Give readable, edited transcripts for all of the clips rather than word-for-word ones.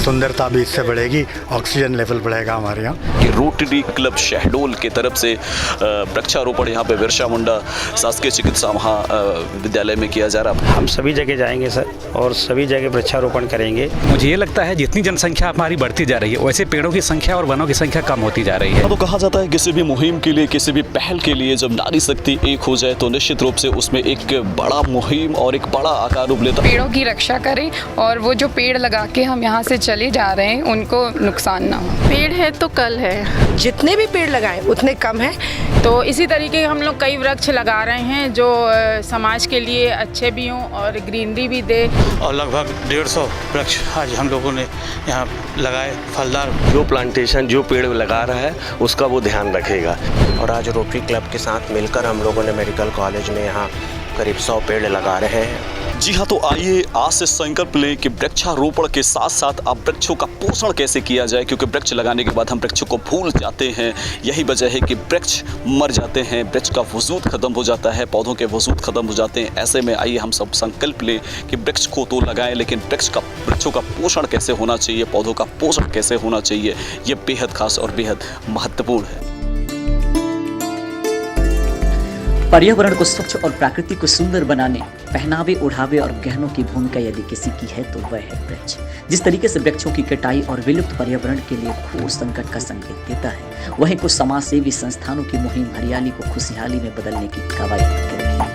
Plus सुंदरता भी इससे बढ़ेगी, ऑक्सीजन लेवल बढ़ेगा हमारे यहाँ। कि रोटरी क्लब शहडोल की तरफ से वृक्षारोपण यहाँ पे बिरसा मुंडा शासकीय चिकित्सा महाविद्यालय में किया जा रहा है। हम सभी जगह जाएंगे सर और सभी जगह वृक्षारोपण करेंगे। मुझे ये लगता है जितनी जनसंख्या हमारी बढ़ती जा रही है वैसे पेड़ों की संख्या और वनों की संख्या कम होती जा रही है। तो कहा जाता है किसी भी मुहिम के लिए, किसी भी पहल के लिए जब नारी शक्ति एक हो जाए तो निश्चित रूप से उसमें एक बड़ा मुहिम और एक बड़ा आकार रूप लेता है। पेड़ों की रक्षा करें और वो जो पेड़ लगा के हम यहाँ से चले जा रहे हैं उनको नुकसान ना हो। पेड़ है तो कल है, जितने भी पेड़ लगाएं उतने कम है। तो इसी तरीके हम लोग कई वृक्ष लगा रहे हैं जो समाज के लिए अच्छे भी हों और ग्रीनरी भी दे। और लगभग 150 वृक्ष आज हम लोगों ने यहाँ लगाए फलदार। जो प्लांटेशन जो पेड़ लगा रहा है उसका वो ध्यान रखेगा। और आज रोटरी क्लब के साथ मिलकर हम लोगों ने मेडिकल कॉलेज में यहाँ करीब 100 पेड़ लगा रहे हैं। जी हाँ, तो आइए आज से संकल्प लें कि वृक्षारोपण के साथ साथ अब वृक्षों का पोषण कैसे किया जाए, क्योंकि वृक्ष लगाने के बाद हम वृक्षों को भूल जाते हैं। यही वजह है कि वृक्ष मर जाते हैं, वृक्ष का वजूद खत्म हो जाता है, पौधों के वजूद खत्म हो जाते हैं। ऐसे में आइए हम सब संकल्प लें कि वृक्ष को तो लगाएं, लेकिन वृक्षों का पोषण कैसे होना चाहिए, पौधों का पोषण कैसे होना चाहिए, ये बेहद खास और बेहद महत्वपूर्ण है। पर्यावरण को स्वच्छ और प्रकृति को सुंदर बनाने, पहनावे, ओढ़ावे और गहनों की भूमिका यदि किसी की है तो वह है वृक्ष। जिस तरीके से वृक्षों की कटाई और विलुप्त पर्यावरण के लिए घोर संकट का संकेत देता है, वहीं कुछ समाज सेवी संस्थानों की मुहिम हरियाली को खुशहाली में बदलने की कवायद कर रही है।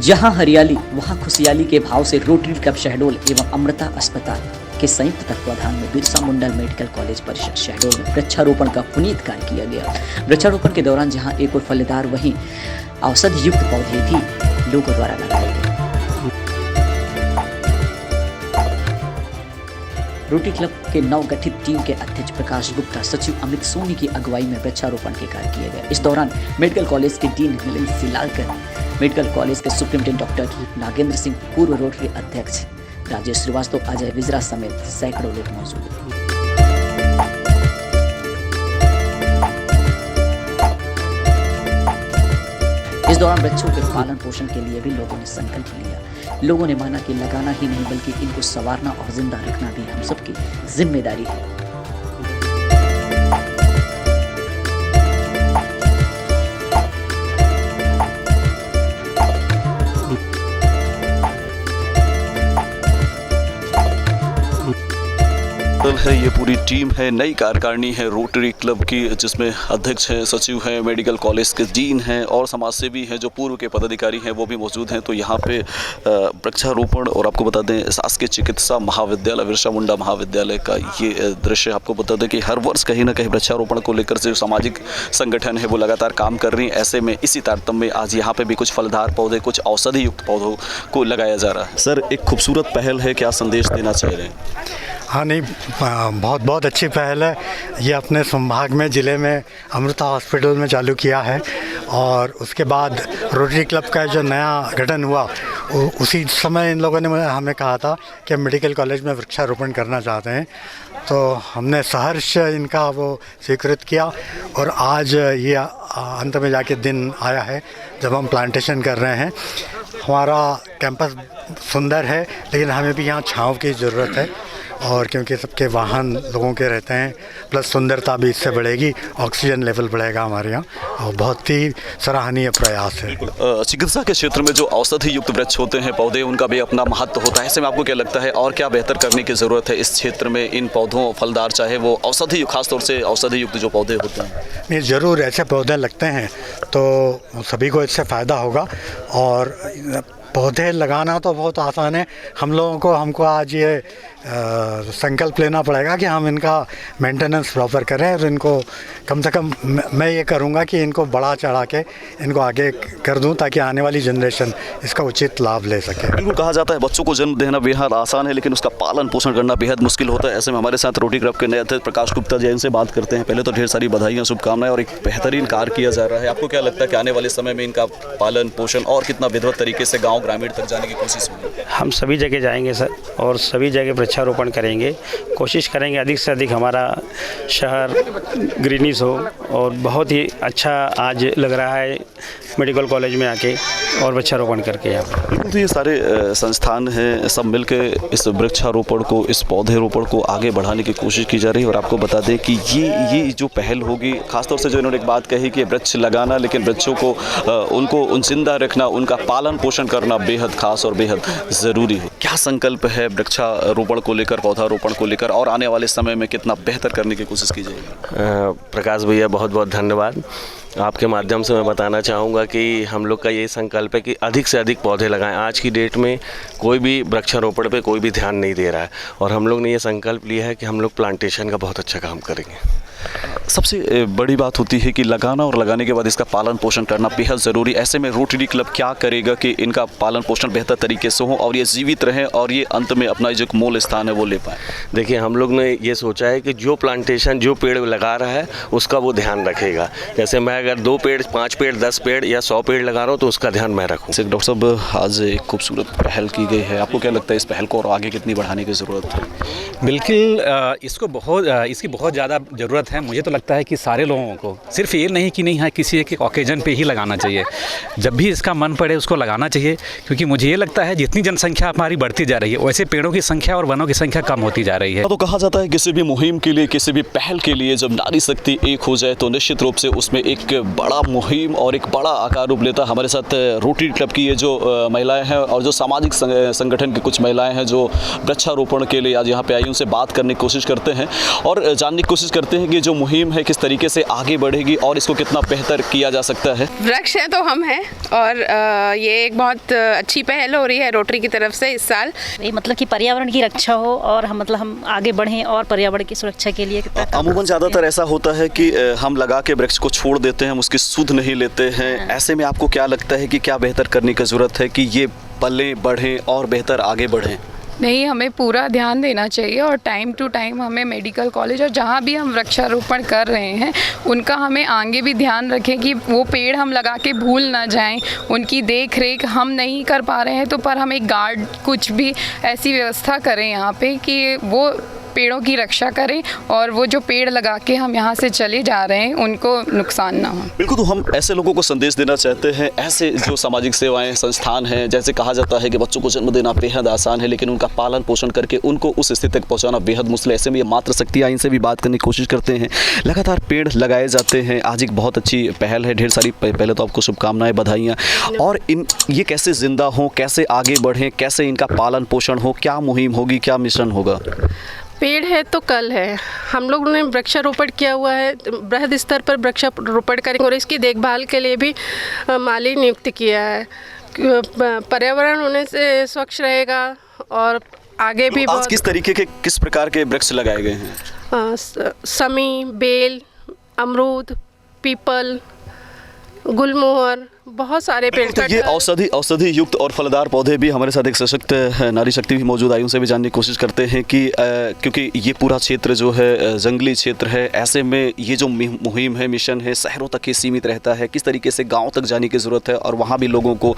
जहां हरियाली वहां खुशहाली के भाव से रोटरी क्लब शहडोल एवं अमृता अस्पताल के संयुक्त तत्वाधान में बिरसा मुंडा मेडिकल कॉलेज परिसर शहडोल में वृक्षारोपण का पुनीत कार्य किया गया। वृक्षारोपण के दौरान जहां एक और फलदार वहीं औषधि युक्त पौधे भी लोगों द्वारा लगाए गए। रोटरी क्लब के नवगठित टीम के अध्यक्ष प्रकाश गुप्ता, सचिव अमित सोनी की अगुवाई में वृक्षारोपण के कार्य किए गए। इस दौरान मेडिकल कॉलेज के डीन मिलिंद सिलालकर, मेडिकल कॉलेज के सुप्रिंटेंडेंट डॉक्टर नागेंद्र सिंह, पूर्व रोटरी अध्यक्ष राजेश श्रीवास्तव, अजय विजरा समेत सैकड़ों लोग मौजूद हैं। इस दौरान बच्चों के पालन पोषण के लिए भी लोगों ने संकल्प लिया। लोगों ने माना कि लगाना ही नहीं बल्कि इनको संवारना और जिंदा रखना भी हम सबकी जिम्मेदारी है। है ये पूरी टीम है, नई कार्यकारिणी है रोटरी क्लब की, जिसमें अध्यक्ष हैं, सचिव हैं, मेडिकल कॉलेज के डीन हैं और समाजसेवी हैं, जो पूर्व के पदाधिकारी हैं वो भी मौजूद हैं। तो यहाँ पे वृक्षारोपण, और आपको बता दें शासकीय चिकित्सा महाविद्यालय बिरसा मुंडा महाविद्यालय का ये दृश्य। आपको बता दें कि हर वर्ष कहीं ना कहीं वृक्षारोपण को लेकर से सामाजिक संगठन है वो लगातार काम कर रही हैं। ऐसे में इसी तारतम्य में आज यहाँ पे भी कुछ फलदार पौधे, कुछ औषधि युक्त पौधों को लगाया जा रहा है। सर, एक खूबसूरत पहल है, क्या संदेश देना चाह रहे हैं? हाँ, नहीं, बहुत बहुत अच्छी पहल है। ये अपने संभाग में, ज़िले में अमृता हॉस्पिटल में चालू किया है और उसके बाद रोटरी क्लब का जो नया गठन हुआ उसी समय इन लोगों ने हमें कहा था कि हम मेडिकल कॉलेज में वृक्षारोपण करना चाहते हैं। तो हमने सहर्ष इनका वो स्वीकृत किया और आज ये अंत में जाके दिन आया है जब हम प्लांटेशन कर रहे हैं। हमारा कैंपस सुंदर है लेकिन हमें भी यहाँ छाँव की ज़रूरत है, और क्योंकि सबके वाहन लोगों के रहते हैं, प्लस सुंदरता भी इससे बढ़ेगी, ऑक्सीजन लेवल बढ़ेगा हमारे यहाँ, और बहुत ही सराहनीय प्रयास है। चिकित्सा के क्षेत्र में जो औषधि युक्त वृक्ष होते हैं, पौधे, उनका भी अपना महत्व होता है। ऐसे में आपको क्या लगता है और क्या बेहतर करने की ज़रूरत है इस क्षेत्र में, इन पौधों, फलदार चाहे वो औषधि, खासतौर से औषधि युक्त जो पौधे होते हैं? नहीं, ज़रूर ऐसे पौधे लगते हैं तो सभी को इससे फ़ायदा होगा। और पौधे लगाना तो बहुत आसान है, हमको आज ये संकल्प लेना पड़ेगा कि हम इनका मेंटेनेंस प्रॉपर करें और इनको कम से कम मैं ये करूँगा कि इनको बढ़ा चढ़ा के इनको आगे कर दूँ ताकि आने वाली जनरेशन इसका उचित लाभ ले सके। बिल्कुल, कहा जाता है बच्चों को जन्म देना बेहद आसान है लेकिन उसका पालन पोषण करना बेहद मुश्किल होता है। ऐसे में हमारे साथ रोटरी क्लब के नए अध्यक्ष प्रकाश गुप्ता जी, इनसे बात करते हैं। पहले तो ढेर सारी बधाइयाँ, शुभकामनाएं, और एक बेहतरीन कार्य किया जा रहा है। आपको क्या लगता है कि आने वाले समय में इनका पालन पोषण और कितना विधिवत तरीके से गाँव ग्रामीण तक जाने की कोशिश होगी? हम सभी जगह जाएंगे सर और सभी जगह वृक्षारोपण करेंगे। कोशिश करेंगे अधिक से अधिक हमारा शहर ग्रीनिश हो, और बहुत ही अच्छा आज लग रहा है मेडिकल कॉलेज में आके और वृक्षारोपण करके यहाँ। बिल्कुल, तो ये सारे संस्थान हैं, सब मिलकर इस वृक्षारोपण को, इस पौधेरोपण को आगे बढ़ाने की कोशिश की जा रही है। और आपको बता दें कि ये जो पहल होगी, खासतौर से जो इन्होंने एक बात कही कि वृक्ष लगाना, लेकिन वृक्षों को उनको जिंदा रखना, उनका पालन पोषण करना बेहद खास और बेहद ज़रूरी है। क्या संकल्प है वृक्षारोपण को लेकर, पौधारोपण को लेकर, और आने वाले समय में कितना बेहतर करने की कोशिश की जाएगी? प्रकाश भैया बहुत बहुत धन्यवाद। आपके माध्यम से मैं बताना चाहूँगा कि हम लोग का ये संकल्प है कि अधिक से अधिक पौधे लगाएं। आज की डेट में कोई भी वृक्षारोपण पे कोई भी ध्यान नहीं दे रहा है, और हम लोग ने ये संकल्प लिया है कि हम लोग प्लांटेशन का बहुत अच्छा काम करेंगे। सबसे बड़ी बात होती है कि लगाना और लगाने के बाद इसका पालन पोषण करना बेहद ज़रूरी। ऐसे में रोटरी क्लब क्या करेगा कि इनका पालन पोषण बेहतर तरीके से हो और ये जीवित रहें और ये अंत में अपना जो मूल स्थान है वो ले पाए? देखिए, हम लोग ने ये सोचा है कि जो प्लांटेशन, जो पेड़ लगा रहा है उसका वो ध्यान रखेगा। जैसे मैं अगर 2 पेड़, 5 पेड़, 10 पेड़ या 100 पेड़ लगा रहा हूँ तो उसका ध्यान मैं रखूँ। डॉक्टर साहब, आज एक खूबसूरत पहल की गई है, आपको क्या लगता है इस पहल को और आगे कितनी बढ़ाने की ज़रूरत है? बिल्कुल, इसकी बहुत ज़्यादा ज़रूरत है। मुझे तो लगता है कि सारे लोगों को, सिर्फ ये नहीं कि नहीं है किसी एक ओकेजन पे ही लगाना चाहिए, जब भी इसका मन पड़े उसको लगाना चाहिए। क्योंकि मुझे ये लगता है जितनी जनसंख्या हमारी बढ़ती जा रही है, वैसे पेड़ों की संख्या और वनों की संख्या कम होती जा रही है। तो कहा जाता है किसी भी मुहिम के लिए, किसी भी पहल के लिए जब नारी शक्ति एक हो जाए तो निश्चित रूप से उसमें एक बड़ा मुहिम और एक बड़ा आकार रूप लेता है। हमारे साथ रोटरी क्लब की ये जो महिलाएं हैं और जो सामाजिक संगठन की कुछ महिलाएं हैं जो वृक्षारोपण के लिए आज यहाँ पे आई, उनसे बात करने की कोशिश करते हैं और जानने की कोशिश करते हैं कि जो मुहिम है किस तरीके से आगे बढ़ेगी और इसको कितना बेहतर किया जा सकता है। वृक्ष है तो हम हैं, और ये एक बहुत अच्छी पहल हो रही है रोटरी की तरफ से इस साल। ये मतलब कि पर्यावरण की रक्षा हो और हम आगे बढ़ें और पर्यावरण की सुरक्षा के लिए। अमूमन ज़्यादातर ऐसा होता है कि हम लगा के वृक्ष को छोड़ देते हैं, हम उसकी सुध नहीं लेते हैं। ऐसे में आपको क्या लगता है कि क्या बेहतर करने की ज़रूरत है कि ये पले बढ़ें और बेहतर आगे बढ़ें? नहीं, हमें पूरा ध्यान देना चाहिए और टाइम टू टाइम हमें मेडिकल कॉलेज और जहाँ भी हम वृक्षारोपण कर रहे हैं उनका हमें आगे भी ध्यान रखें कि वो पेड़ हम लगा के भूल ना जाएं। उनकी देख रेख हम नहीं कर पा रहे हैं तो पर हम एक गार्ड कुछ भी ऐसी व्यवस्था करें यहाँ पे कि वो पेड़ों की रक्षा करें और वो जो पेड़ लगा के हम यहाँ से चले जा रहे हैं उनको नुकसान ना हो। बिल्कुल, तो हम ऐसे लोगों को संदेश देना चाहते हैं, ऐसे जो सामाजिक सेवाएं संस्थान हैं, जैसे कहा जाता है कि बच्चों को जन्म देना बेहद आसान है लेकिन उनका पालन पोषण करके उनको उस स्थिति तक पहुँचाना बेहद मुश्किल है। ऐसे में ये मातृ शक्तियाँ, इनसे भी बात करने की कोशिश करते हैं। लगातार पेड़ लगाए जाते हैं, आज एक बहुत अच्छी पहल है, ढेर सारी पहले तो आपको शुभकामनाएं, बधाइयाँ। और ये कैसे जिंदा हों, कैसे आगे बढ़ें, कैसे इनका पालन पोषण हो, क्या मुहिम होगी, क्या मिशन होगा? पेड़ है तो कल है। हम लोगों ने वृक्षारोपण किया हुआ है, बृहद स्तर पर वृक्षारोपण करेंगे और इसकी देखभाल के लिए भी माली नियुक्त किया है। पर्यावरण होने से स्वच्छ रहेगा और आगे भी आज किस तरीके के, किस प्रकार के वृक्ष लगाए गए हैं? समी, बेल, अमरूद, पीपल, गुलमोहर, बहुत सारे पेड़। तो ये औषधि युक्त और फलदार पौधे भी हमारे साथ एक सशक्त नारी शक्ति भी मौजूद आई, उनसे भी जानने की कोशिश करते हैं कि क्योंकि ये पूरा क्षेत्र जो है जंगली क्षेत्र है, ऐसे में ये जो मुहिम है, मिशन है, शहरों तक ही सीमित रहता है, किस तरीके से गाँव तक जाने की ज़रूरत है और वहाँ भी लोगों को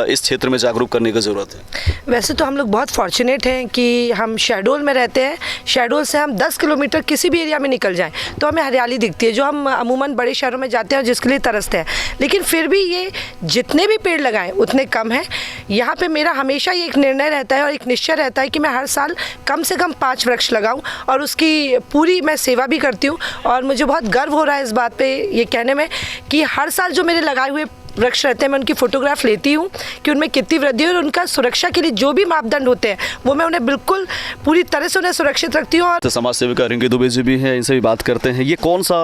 इस क्षेत्र में जागरूक करने की ज़रूरत है? वैसे तो हम लोग बहुत फॉर्चुनेट हैं कि हम शहडोल में रहते हैं। शहडोल से हम 10 किलोमीटर किसी भी एरिया में निकल जाएँ तो हमें हरियाली दिखती है, जो हम अमूमन बड़े शहरों में जाते हैं और जिसके लिए तरसते हैं। लेकिन फिर भी ये जितने भी पेड़ लगाएं उतने कम हैं। यहाँ पे मेरा हमेशा ये एक निर्णय रहता है और एक निश्चय रहता है कि मैं हर साल कम से कम 5 वृक्ष लगाऊं और उसकी पूरी मैं सेवा भी करती हूँ। और मुझे बहुत गर्व हो रहा है इस बात पे ये कहने में कि हर साल जो मेरे लगाए हुए वृक्ष रहते हैं मैं उनकी फ़ोटोग्राफ लेती हूँ कि उनमें कितनी वृद्धि है और उनका सुरक्षा के लिए जो भी मापदंड होते हैं वो मैं उन्हें बिल्कुल पूरी तरह से उन्हें सुरक्षित रखती हूँ। तो समाज सेविका रिंकी दुबे जी भी हैं, इनसे भी बात करते हैं। ये कौन सा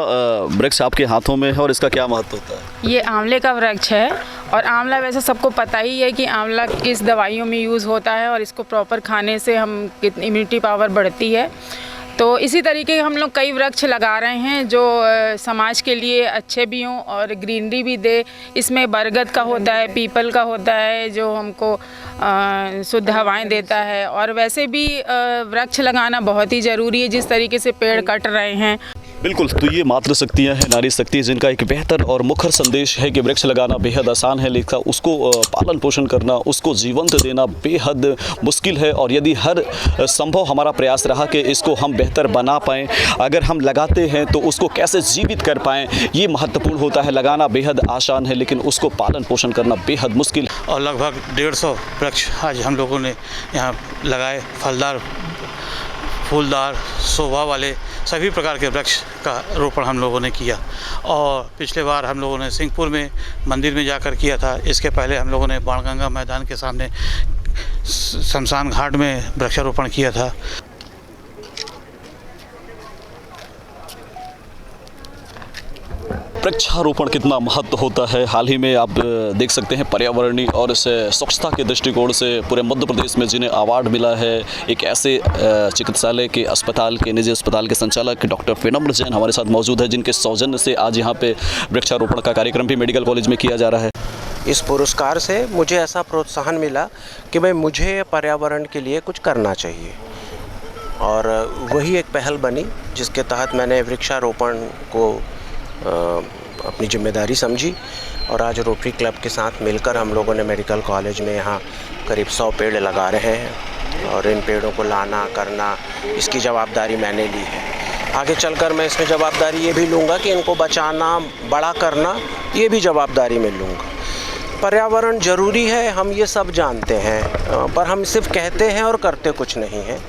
वृक्ष आपके हाथों में है और इसका क्या महत्व होता है? ये आंवले का वृक्ष है और आंवला वैसे सबको पता ही है कि आंवला किस दवाइयों में यूज़ होता है और इसको प्रॉपर खाने से हम कितनी इम्यूनिटी पावर बढ़ती है। तो इसी तरीके हम लोग कई वृक्ष लगा रहे हैं जो समाज के लिए अच्छे भी हों और ग्रीनरी भी दे। इसमें बरगद का होता है, पीपल का होता है जो हमको शुद्ध हवाएं देता है। और वैसे भी वृक्ष लगाना बहुत ही ज़रूरी है, जिस तरीके से पेड़ कट रहे हैं। बिल्कुल, तो ये मातृशक्तियाँ हैं, नारी शक्ति, जिनका एक बेहतर और मुखर संदेश है कि वृक्ष लगाना बेहद आसान है, लेकिन उसको पालन पोषण करना, उसको जीवंत देना बेहद मुश्किल है। और यदि हर संभव हमारा प्रयास रहा कि इसको हम बेहतर बना पाएँ, अगर हम लगाते हैं तो उसको कैसे जीवित कर पाएँ, ये महत्वपूर्ण होता है। लगाना बेहद आसान है, लेकिन उसको पालन पोषण करना बेहद मुश्किल। और लगभग 150 वृक्ष आज हम लोगों ने यहाँ लगाए, फलदार, फूलदार, शोभा वाले सभी प्रकार के वृक्ष का रोपण हम लोगों ने किया। और पिछले बार हम लोगों ने सिंहपुर में मंदिर में जाकर किया था। इसके पहले हम लोगों ने बाणगंगा मैदान के सामने शमशान घाट में वृक्षारोपण किया था। वृक्षारोपण कितना महत्व होता है, हाल ही में आप देख सकते हैं पर्यावरणीय और इस स्वच्छता के दृष्टिकोण से पूरे मध्य प्रदेश में जिन्हें अवार्ड मिला है, एक ऐसे चिकित्सालय के अस्पताल के निजी अस्पताल के संचालक डॉक्टर विनम्र जैन हमारे साथ मौजूद है, जिनके सौजन्य से आज यहाँ पे वृक्षारोपण का कार्यक्रम भी मेडिकल कॉलेज में किया जा रहा है। इस पुरस्कार से मुझे ऐसा प्रोत्साहन मिला कि भाई मुझे पर्यावरण के लिए कुछ करना चाहिए, और वही एक पहल बनी जिसके तहत मैंने वृक्षारोपण को अपनी जिम्मेदारी समझी। और आज रोटरी क्लब के साथ मिलकर हम लोगों ने मेडिकल कॉलेज में यहाँ करीब 100 पेड़ लगा रहे हैं, और इन पेड़ों को लाना करना इसकी जवाबदारी मैंने ली है। आगे चलकर मैं इसमें जवाबदारी ये भी लूँगा कि इनको बचाना, बड़ा करना, ये भी जवाबदारी मैं लूँगा। पर्यावरण ज़रूरी है, हम ये सब जानते हैं, पर हम सिर्फ कहते हैं और करते कुछ नहीं हैं।